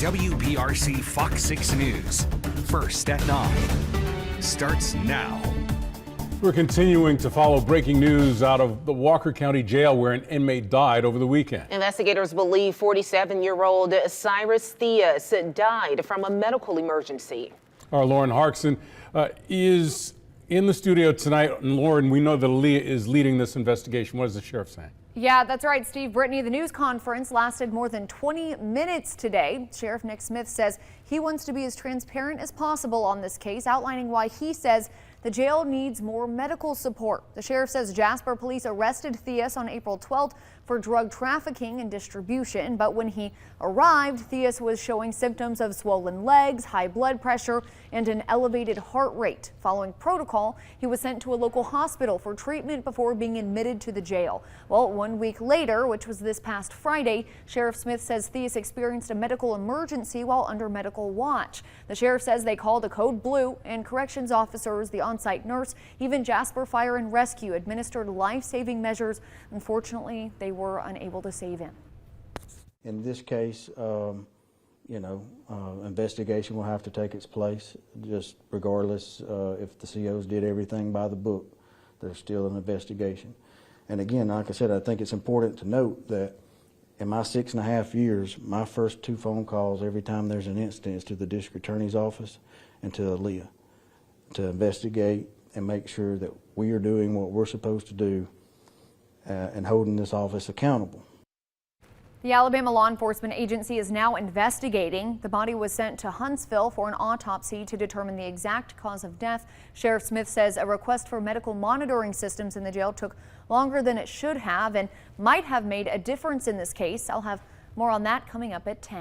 WBRC Fox 6 News. First at 9. Starts now. We're continuing to follow breaking news out of the Walker County Jail where an inmate died over the weekend. Investigators believe 47-year-old Cyrus Theus died from a medical emergency. Our Lauren Harkson is in the studio tonight. And Lauren, we know that Aaliyah is leading this investigation. What is the sheriff saying? Yeah, that's right, Steve. Brittany, the news conference lasted more than 20 minutes today. Sheriff Nick Smith says he wants to be as transparent as possible on this case, outlining why he says the jail needs more medical support. The sheriff says Jasper police arrested Theus on April 12th for drug trafficking and distribution, but when he arrived, Theus was showing symptoms of swollen legs, high blood pressure, and an elevated heart rate. Following protocol, he was sent to a local hospital for treatment before being admitted to the jail. Well, 1 week later, which was this past Friday, Sheriff Smith says Theus experienced a medical emergency while under medical watch. The sheriff says they called a code blue, and corrections officers, the on-site nurse, even Jasper Fire and Rescue administered life-saving measures. Unfortunately, they were unable to save him. In this case, investigation will have to take its place, just regardless if the COs did everything by the book. There's still an investigation. And again, like I said, I think it's important to note that in my 6.5 years, my first 2 phone calls every time there's an incident is to the district attorney's office and to Aaliyah to investigate and make sure that we are doing what we're supposed to do and holding this office accountable. The Alabama Law Enforcement Agency is now investigating. The body was sent to Huntsville for an autopsy to determine the exact cause of death. Sheriff Smith says a request for medical monitoring systems in the jail took longer than it should have and might have made a difference in this case. I'll have more on that coming up at 10.